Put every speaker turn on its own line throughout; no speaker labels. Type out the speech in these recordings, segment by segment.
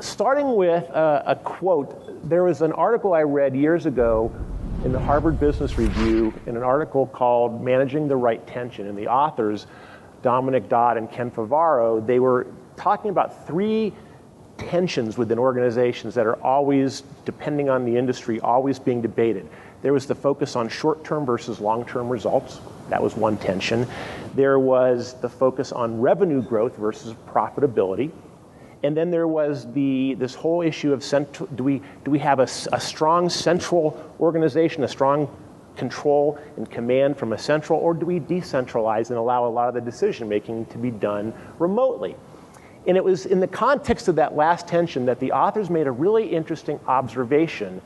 starting with a quote, there was an article I read years ago in the Harvard Business Review in an article called Managing the Right Tension. And the authors, Dominic Dodd and Ken Favaro, they were talking about three tensions within organizations that are always, depending on the industry, always being debated. There was the focus on short-term versus long-term results. That was one tension. There was the focus on revenue growth versus profitability. And then there was this whole issue of do we have a strong central organization, a strong control and command from a central, or do we decentralize and allow a lot of the decision-making to be done remotely? And it was in the context of that last tension that the authors made a really interesting observation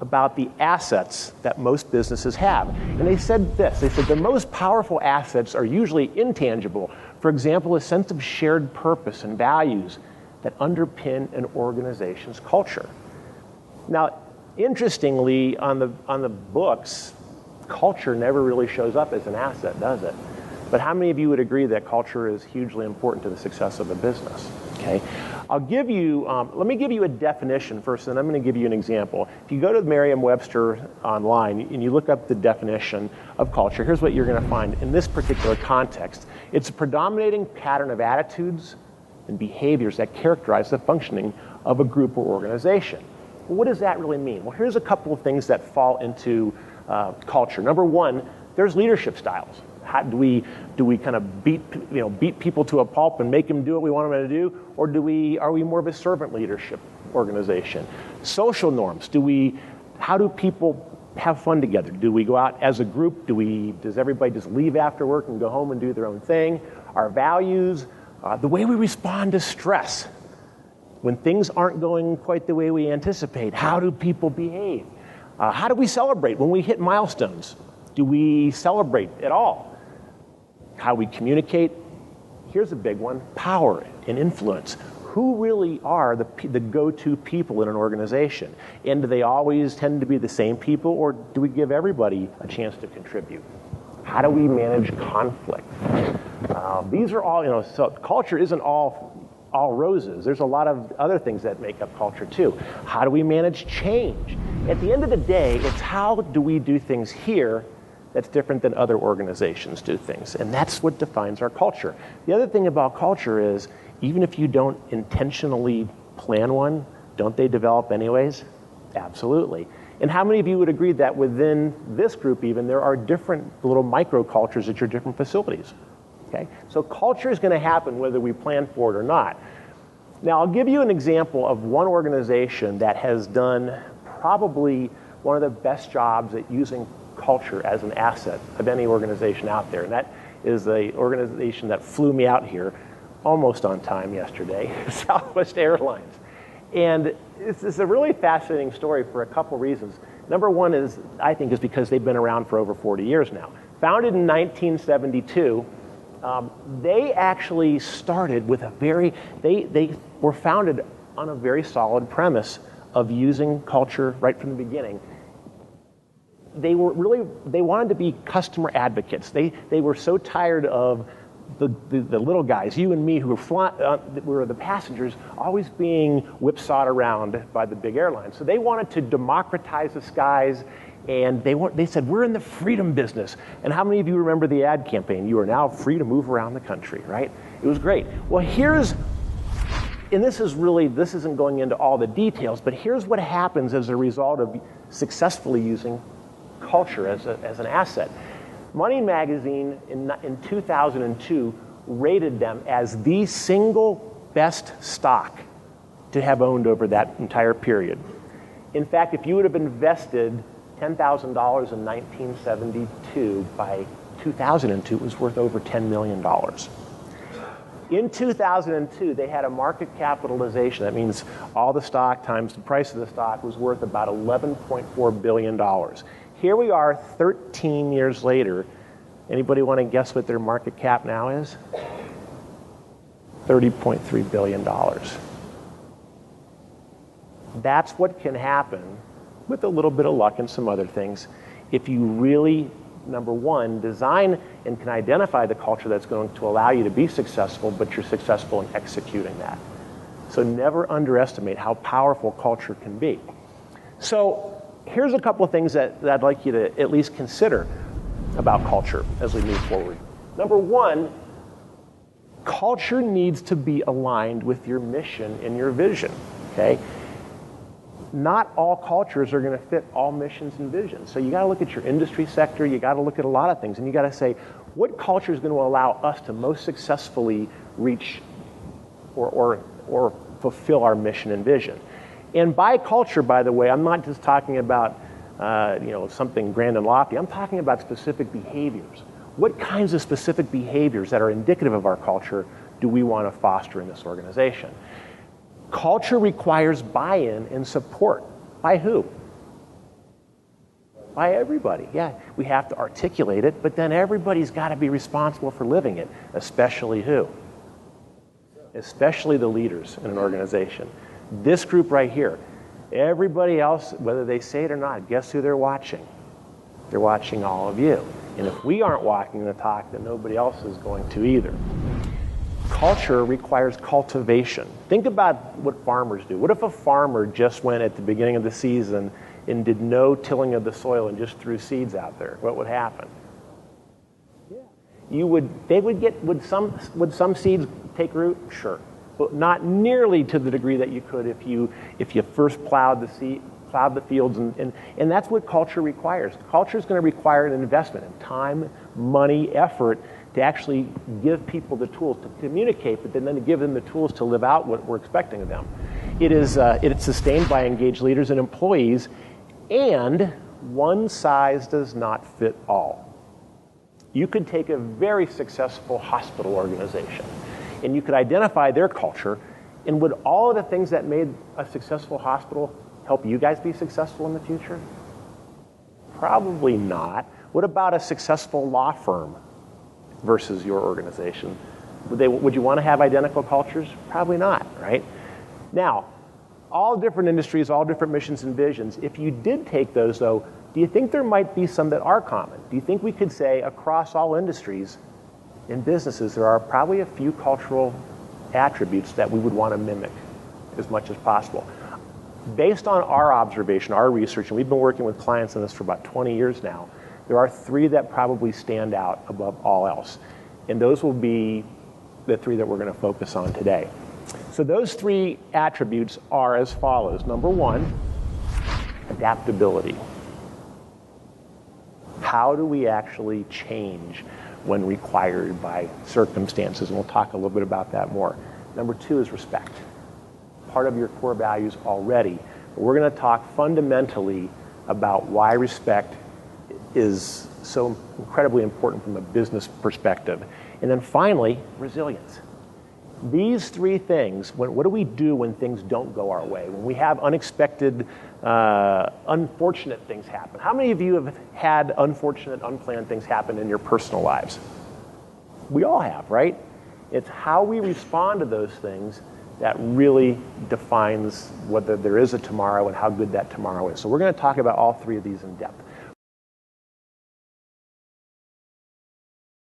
about the assets that most businesses have. And they said this, they said the most powerful assets are usually intangible. For example, a sense of shared purpose and values that underpin an organization's culture. Now, interestingly, on the books, culture never really shows up as an asset, does it? But how many of you would agree that culture is hugely important to the success of a business? Okay, I'll give you, let me give you a definition first, and I'm going to give you an example. If you go to Merriam-Webster online and you look up the definition of culture, here's what you're going to find in this particular context. It's a predominating pattern of attitudes and behaviors that characterize the functioning of a group or organization. Well, what does that really mean? Well, here's a couple of things that fall into culture. Number one, there's leadership styles. How do we kind of beat people to a pulp and make them do what we want them to do, or are we more of a servant leadership organization? Social norms. How do people have fun together? Do we go out as a group? Does everybody just leave after work and go home and do their own thing? Our values. The way we respond to stress. When things aren't going quite the way we anticipate, how do people behave? How do we celebrate when we hit milestones? Do we celebrate at all? How we communicate? Here's a big one, power and influence. Who really are the go-to people in an organization? And do they always tend to be the same people, or do we give everybody a chance to contribute? How do we manage conflict? These are all, so culture isn't all roses. There's a lot of other things that make up culture too. How do we manage change? At the end of the day, it's how do we do things here that's different than other organizations do things. And that's what defines our culture. The other thing about culture is, even if you don't intentionally plan one, don't they develop anyways? Absolutely. And how many of you would agree that within this group even, there are different little micro-cultures at your different facilities? Okay? So culture is going to happen whether we plan for it or not. Now, I'll give you an example of one organization that has done probably one of the best jobs at using culture as an asset of any organization out there. And that is the organization that flew me out here almost on time yesterday, Southwest Airlines. And it's a really fascinating story for a couple reasons. Number one is, I think, is because they've been around for over 40 years now. Founded in 1972, they actually started with they were founded on a very solid premise of using culture right from the beginning. They wanted to be customer advocates. They were so tired of the little guys, you and me, who were the passengers, always being whipsawed around by the big airlines. So they wanted to democratize the skies, and they said, we're in the freedom business. And how many of you remember the ad campaign? You are now free to move around the country, right? It was great. Well, this isn't going into all the details, but here's what happens as a result of successfully using culture as an asset. Money Magazine in 2002 rated them as the single best stock to have owned over that entire period. In fact, if you would have invested $10,000 in 1972, by 2002 it was worth over $10 million. In 2002, they had a market capitalization. That means all the stock times the price of the stock was worth about $11.4 billion. Here we are 13 years later. Anybody want to guess what their market cap now is? $30.3 billion. That's what can happen with a little bit of luck and some other things if you really, number one, design and can identify the culture that's going to allow you to be successful, but you're successful in executing that. So never underestimate how powerful culture can be. So here's a couple of things that I'd like you to at least consider about culture as we move forward. Number one, culture needs to be aligned with your mission and your vision, okay? Not all cultures are going to fit all missions and visions. So you got to look at your industry sector, you got to look at a lot of things, and you got to say, what culture is going to allow us to most successfully reach or fulfill our mission and vision? And by culture, by the way, I'm not just talking about something grand and lofty. I'm talking about specific behaviors. What kinds of specific behaviors that are indicative of our culture do we want to foster in this organization? Culture requires buy-in and support. By who? By everybody. Yeah, we have to articulate it, but then everybody's got to be responsible for living it, especially who? Especially the leaders in an organization. This group right here. Everybody else, whether they say it or not, guess who they're watching? They're watching all of you. And if we aren't walking the talk, then nobody else is going to either. Culture requires cultivation. Think about what farmers do. What if a farmer just went at the beginning of the season and did no tilling of the soil and just threw seeds out there? What would happen? Yeah. Would some seeds take root? Sure. But not nearly to the degree that you could if you first plowed the fields, and that's what culture requires. Culture is going to require an investment in time, money, effort to actually give people the tools to communicate, but then to give them the tools to live out what we're expecting of them. It's sustained by engaged leaders and employees, and one size does not fit all. You could take a very successful hospital organization, and you could identify their culture, and would all of the things that made a successful hospital help you guys be successful in the future? Probably not. What about a successful law firm versus your organization? Would you want to have identical cultures? Probably not, right? Now, all different industries, all different missions and visions. If you did take those, though, do you think there might be some that are common? Do you think we could say across all industries and businesses there are probably a few cultural attributes that we would want to mimic as much as possible? Based on our observation, our research, and we've been working with clients on this for about 20 years now, there are three that probably stand out above all else. And those will be the three that we're going to focus on today. So those three attributes are as follows. Number one, adaptability. How do we actually change when required by circumstances? And we'll talk a little bit about that more. Number two is respect. Part of your core values already. But we're going to talk fundamentally about why respect is so incredibly important from a business perspective. And then finally, resilience. These three things, what do we do when things don't go our way? When we have unexpected, unfortunate things happen? How many of you have had unfortunate, unplanned things happen in your personal lives? We all have, right? It's how we respond to those things that really defines whether there is a tomorrow and how good that tomorrow is. So we're going to talk about all three of these in depth.